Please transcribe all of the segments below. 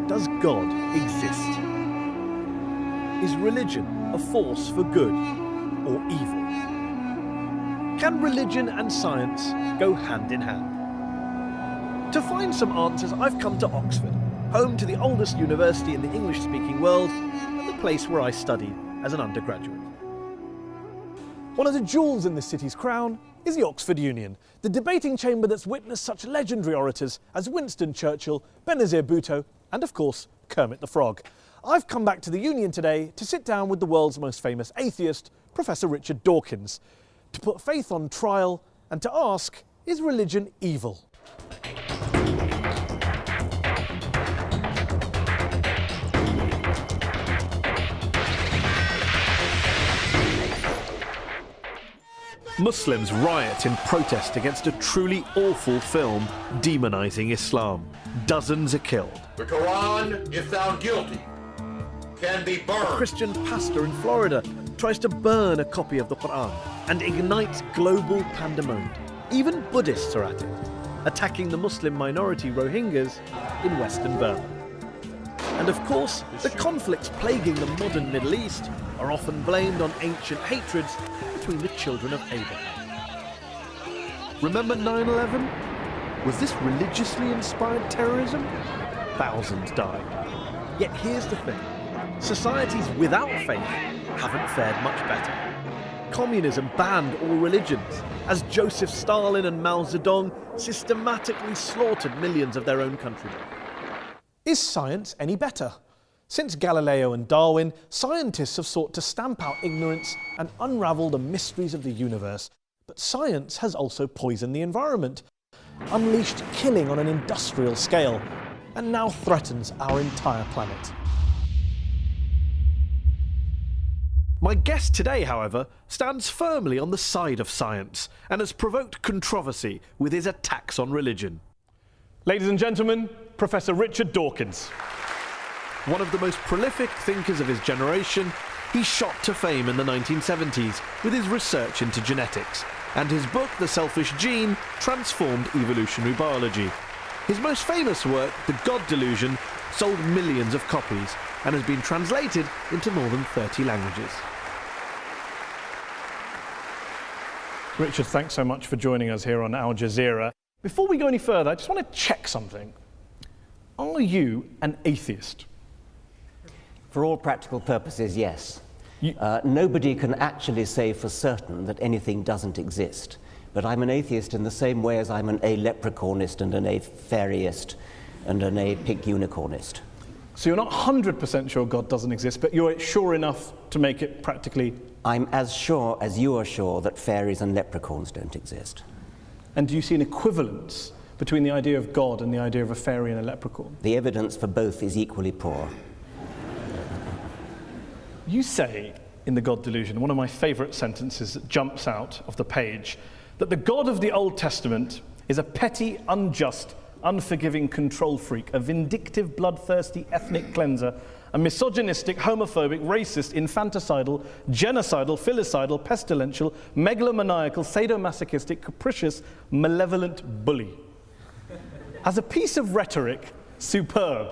Does God exist? Is religion a force for good or evil? Can religion and science go hand in hand? To find some answers, I've come to Oxford, home to the oldest university in the English-speaking world and the place where I studied as an undergraduate. One of the jewels in the city's crown is the Oxford Union, the debating chamber that's witnessed such legendary orators as Winston Churchill, Benazir Bhutto and, of course, Kermit the Frog. I've come back to the Union today to sit down with the world's most famous atheist, Professor Richard Dawkins, to put faith on trial and to ask, is religion evil? Muslims riot in protest against a truly awful film demonising Islam. Dozens are killed. The Quran, if found guilty, can be burned. A Christian pastor in Florida tries to burn a copy of the Quran and ignites global pandemonium. Even Buddhists are at it, attacking the Muslim minority Rohingyas in Western Burma. And of course, the conflicts plaguing the modern Middle East are often blamed on ancient hatreds between the children of Abraham. Remember 9/11? Was this religiously inspired terrorism? Thousands died. Yet here's the thing. Societies without faith haven't fared much better. Communism banned all religions, as Joseph Stalin and Mao Zedong systematically slaughtered millions of their own countrymen. Is science any better? Since Galileo and Darwin, scientists have sought to stamp out ignorance and unravel the mysteries of the universe. But science has also poisoned the environment, unleashed killing on an industrial scale, and now threatens our entire planet. My guest today, however, stands firmly on the side of science and has provoked controversy with his attacks on religion. Ladies and gentlemen, Professor Richard Dawkins. One of the most prolific thinkers of his generation, he shot to fame in the 1970s with his research into genetics, and his book, The Selfish Gene, transformed evolutionary biology. His most famous work, The God Delusion, sold millions of copies and has been translated into more than 30 languages. Richard, thanks so much for joining us here on Al Jazeera. Before we go any further, I just want to check something. Are you an atheist? For all practical purposes, yes. Nobody can actually say for certain that anything doesn't exist. But I'm an atheist in the same way as I'm an a-leprechaunist and an a-fairyist and an a-pink unicornist. So you're not 100% sure God doesn't exist, but you're sure enough to make it practically... I'm as sure as you are sure that fairies and leprechauns don't exist. And do you see an equivalence between the idea of God and the idea of a fairy and a leprechaun? The evidence for both is equally poor. You say, in The God Delusion, one of my favourite sentences that jumps out of the page, that the God of the Old Testament is a petty, unjust, unforgiving control freak, a vindictive, bloodthirsty ethnic cleanser, a misogynistic, homophobic, racist, infanticidal, genocidal, filicidal, pestilential, megalomaniacal, sadomasochistic, capricious, malevolent bully. As a piece of rhetoric, superb.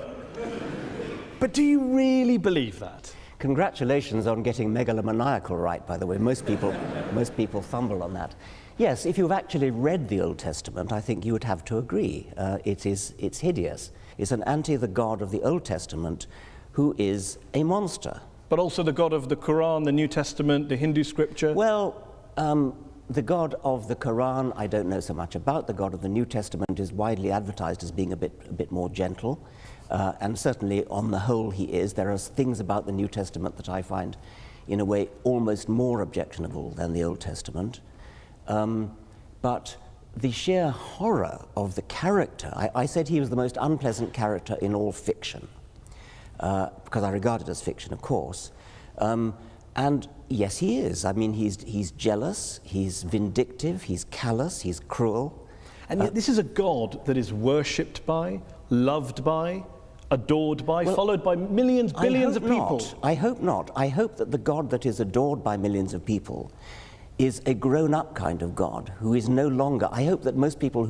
But do you really believe that? Congratulations on getting megalomaniacal right, by the way. Most people fumble on that. Yes, if you've actually read the Old Testament, I think you would have to agree. It's hideous. It's an the God of the Old Testament who is a monster. But also the God of the Quran, the New Testament, the Hindu scripture? Well, the God of the Quran, I don't know so much about. The God of the New Testament is widely advertised as being a bit more gentle. And certainly, on the whole, he is. There are things about the New Testament that I find, in a way, almost more objectionable than the Old Testament. But the sheer horror of the character, I said he was the most unpleasant character in all fiction, because I regard it as fiction, of course. And yes, he is. I mean, he's jealous, he's vindictive, he's callous, he's cruel. And yet this is a God that is worshipped by, loved by, adored by, followed by millions, billions of people. I hope not. I hope that the God that is adored by millions of people is a grown-up kind of God who is no longer... I hope that most people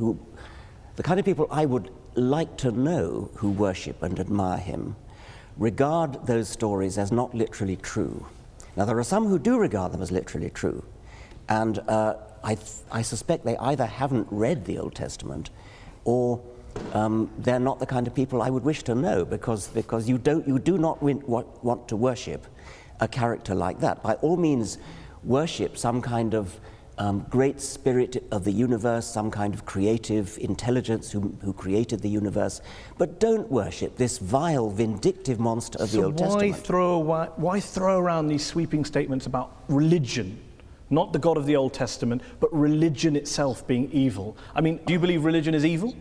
the kind of people I would like to know who worship and admire him regard those stories as not literally true. Now, there are some who do regard them as literally true, and I suspect they either haven't read the Old Testament or they're not the kind of people I would wish to know, because you do not want to worship a character like that. By all means, worship some kind of great spirit of the universe, some kind of creative intelligence who created the universe, but don't worship this vile, vindictive monster of the Old Testament. Why throw around these sweeping statements about religion? Not the God of the Old Testament, but religion itself being evil. I mean, do you believe religion is evil?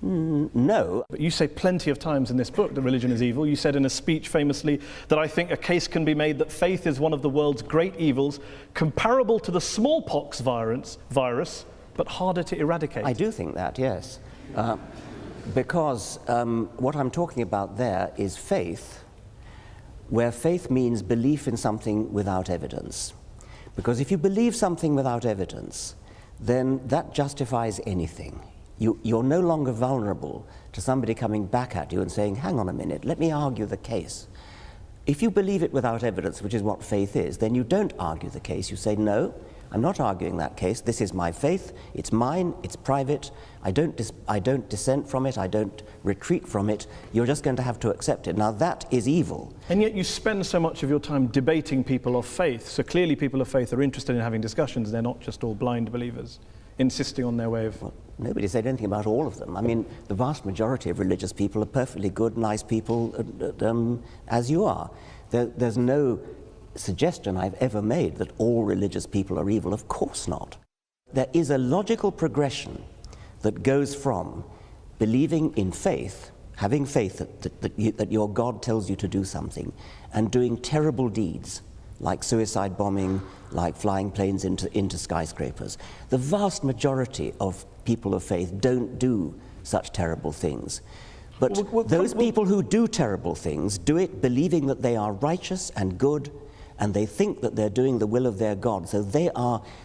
No. But you say plenty of times in this book that religion is evil. You said in a speech famously that I think a case can be made that faith is one of the world's great evils, comparable to the smallpox virus, but harder to eradicate. I do think that, yes. Because what I'm talking about there is faith, where faith means belief in something without evidence. Because if you believe something without evidence, then that justifies anything. You're no longer vulnerable to somebody coming back at you and saying, hang on a minute, let me argue the case. If you believe it without evidence, which is what faith is, then you don't argue the case. You say, no, I'm not arguing that case. This is my faith. It's mine. It's private. I don't dissent from it. I don't retreat from it. You're just going to have to accept it. Now, that is evil. And yet you spend so much of your time debating people of faith. So clearly people of faith are interested in having discussions. They're not just all blind believers insisting on their way of... Well, nobody said anything about all of them. I mean, the vast majority of religious people are perfectly good, nice people, as you are. There's no suggestion I've ever made that all religious people are evil. Of course not. There is a logical progression that goes from believing in faith, having faith that your God tells you to do something, and doing terrible deeds, like suicide bombing, like flying planes into skyscrapers. The vast majority of people of faith don't do such terrible things. But those people who do terrible things do it believing that they are righteous and good, and they think that they're doing the will of their God. So they're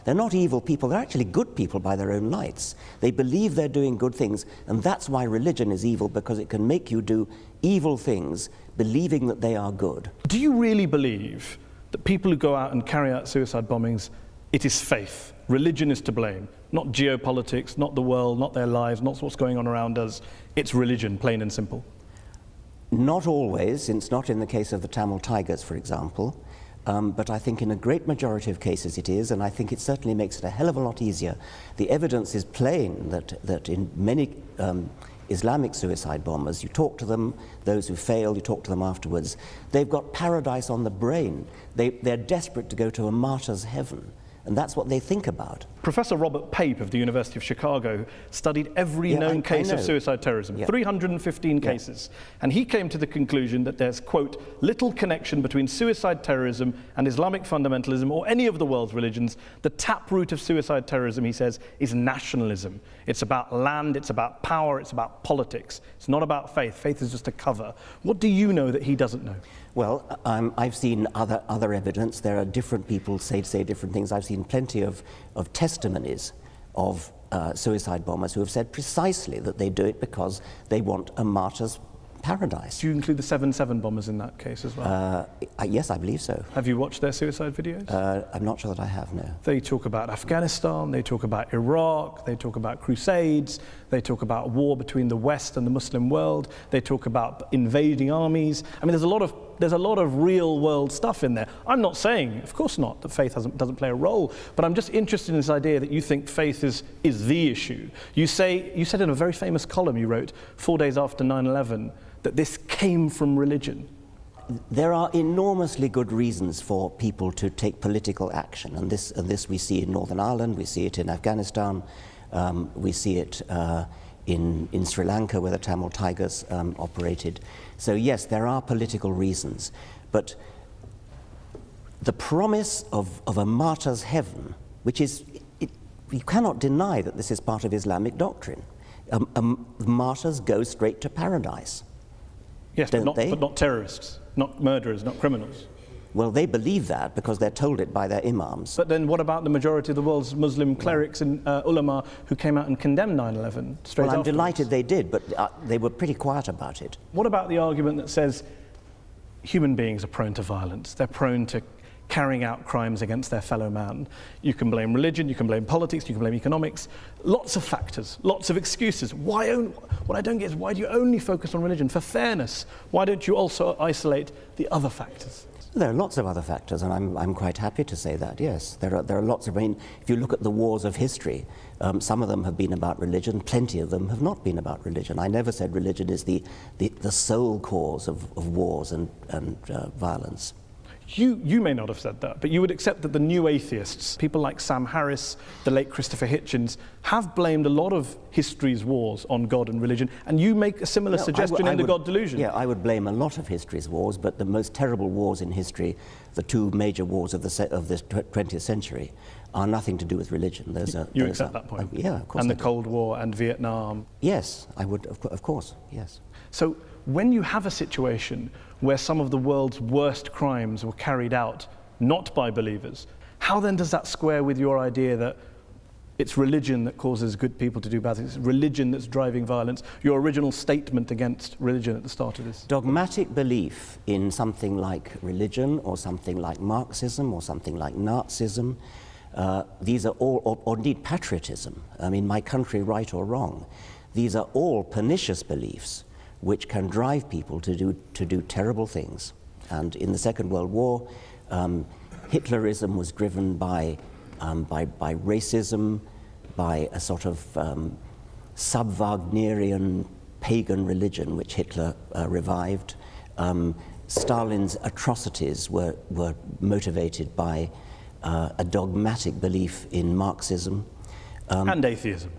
not evil people, they're actually good people by their own lights. They believe they're doing good things, and that's why religion is evil, because it can make you do evil things believing that they are good. Do you really believe that people who go out and carry out suicide bombings, it is faith? Religion is to blame, not geopolitics, not the world, not their lives, not what's going on around us. It's religion, plain and simple. Not always, it's not in the case of the Tamil Tigers, for example, but I think in a great majority of cases it is, and I think it certainly makes it a hell of a lot easier. The evidence is plain that in many Islamic suicide bombers, you talk to them, those who fail, you talk to them afterwards, they've got paradise on the brain. They're desperate to go to a martyr's heaven. And that's what they think about. Professor Robert Pape of the University of Chicago studied every known case of suicide terrorism, 315 cases. And he came to the conclusion that there's, quote, little connection between suicide terrorism and Islamic fundamentalism or any of the world's religions. The taproot of suicide terrorism, he says, is nationalism. It's about land, it's about power, it's about politics. It's not about faith. Faith is just a cover. What do you know that he doesn't know? Well, I've seen other evidence. There are different people say different things. I've seen plenty of testimonies of suicide bombers who have said precisely that they do it because they want a martyr's paradise. Do you include the 7/7 bombers in that case as well? Yes, I believe so. Have you watched their suicide videos? I'm not sure that I have, no. They talk about Afghanistan, they talk about Iraq, they talk about crusades, they talk about war between the West and the Muslim world, they talk about invading armies. I mean, there's a lot of real world stuff in there. I'm not saying, of course not, that faith doesn't play a role, but I'm just interested in this idea that you think faith is the issue. You said in a very famous column you wrote 4 days after 9/11 that this came from religion. There are enormously good reasons for people to take political action, and this we see in Northern Ireland, we see it in Afghanistan, we see it in Sri Lanka, where the Tamil Tigers operated. So yes, there are political reasons, but the promise of a martyr's heaven, which is, you cannot deny that this is part of Islamic doctrine. Martyrs go straight to paradise. Yes, but not terrorists, not murderers, not criminals. Well, they believe that because they're told it by their imams. But then what about the majority of the world's Muslim clerics and ulama who came out and condemned 9/11 straight Well, I'm afterwards? delighted they did, but they were pretty quiet about it. What about the argument that says human beings are prone to violence, they're prone to carrying out crimes against their fellow man? You can blame religion, you can blame politics, you can blame economics, lots of factors, lots of excuses. What I don't get is, why do you only focus on religion? For fairness, why don't you also isolate the other factors? There are lots of other factors, and I'm quite happy to say that, yes. There are lots of, I mean, if you look at the wars of history, some of them have been about religion, plenty of them have not been about religion. I never said religion is the sole cause of wars and violence. You may not have said that, but you would accept that the new atheists, people like Sam Harris, the late Christopher Hitchens, have blamed a lot of history's wars on God and religion, and you make a similar suggestion in The God Delusion. Yeah, I would blame a lot of history's wars, but the most terrible wars in history, the two major wars of the 20th century, are nothing to do with religion. You accept that point? Yeah, of course. And the Cold War and Vietnam? Yes, I would, of course, yes. So when you have a situation where some of the world's worst crimes were carried out not by believers, how then does that square with your idea that it's religion that causes good people to do bad things, it's religion that's driving violence, your original statement against religion at the start of this? Dogmatic belief in something like religion or something like Marxism or something like Nazism, these are all, or indeed patriotism, I mean, my country, right or wrong, these are all pernicious beliefs which can drive people to do terrible things. And in the Second World War, Hitlerism was driven by racism, by a sort of sub-Wagnerian pagan religion which Hitler revived. Stalin's atrocities were motivated by a dogmatic belief in Marxism. And atheism.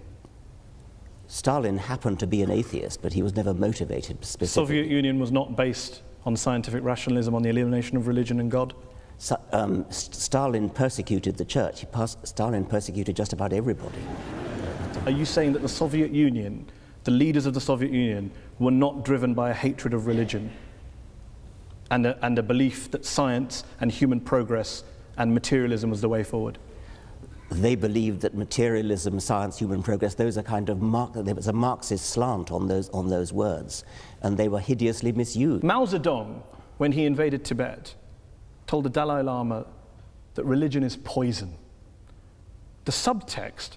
Stalin happened to be an atheist, but he was never motivated The specifically. Soviet Union was not based on scientific rationalism, on the elimination of religion and God? Stalin persecuted the church. Stalin persecuted just about everybody. Are you saying that the Soviet Union, the leaders of the Soviet Union, were not driven by a hatred of religion and a belief that science and human progress and materialism was the way forward? They believed that materialism, science, human progress, those are kind of there was a Marxist slant on those words, and they were hideously misused. Mao Zedong, when he invaded Tibet, told the Dalai Lama that religion is poison. The subtext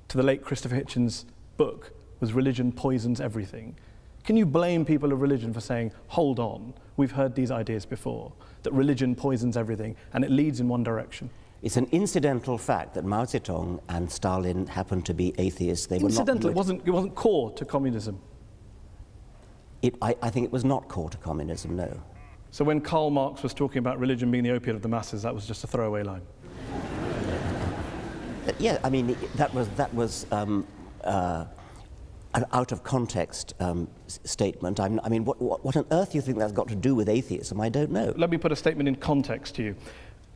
to the late Christopher Hitchens' book was religion poisons everything. Can you blame people of religion for saying, hold on, we've heard these ideas before, that religion poisons everything and it leads in one direction? It's an incidental fact that Mao Zedong and Stalin happened to be atheists. They Incidental, were not. it wasn't core to communism. I think it was not core to communism, no. So when Karl Marx was talking about religion being the opiate of the masses, that was just a throwaway line. Yeah, I mean, that was an out of context statement. I mean, what on earth do you think that's got to do with atheism? I don't know. Let me put a statement in context to you.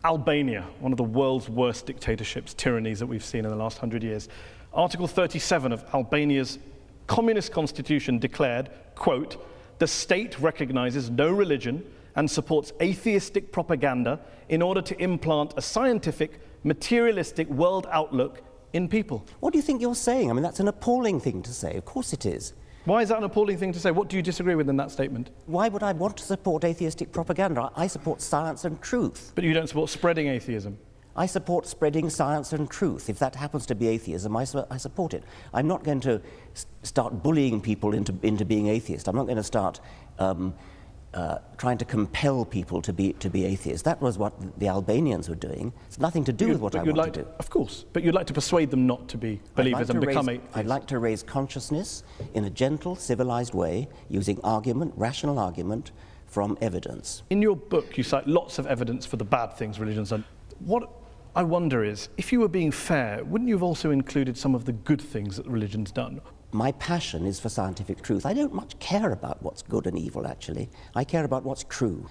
Albania, one of the world's worst dictatorships, tyrannies that we've seen in the last 100 years. Article 37 of Albania's communist constitution declared, quote, "The state recognizes no religion and supports atheistic propaganda in order to implant a scientific, materialistic world outlook in people." What do you think you're saying? I mean, that's an appalling thing to say. Of course it is. Why is that an appalling thing to say? What do you disagree with in that statement? Why would I want to support atheistic propaganda? I support science and truth. But you don't support spreading atheism. I support spreading science and truth. If that happens to be atheism, I support it. I'm not going to start bullying people into being atheist. I'm not going to start trying to compel people to be atheists. That was what the Albanians were doing. It's nothing to do with what I want to do. Of course, but you'd like to persuade them not to be believers and become atheists. I'd like to raise consciousness in a gentle, civilized way, using argument, rational argument, from evidence. In your book, you cite lots of evidence for the bad things religion's done. What I wonder is, if you were being fair, wouldn't you have also included some of the good things that religion's done? My passion is for scientific truth. I don't much care about what's good and evil, actually. I care about what's true.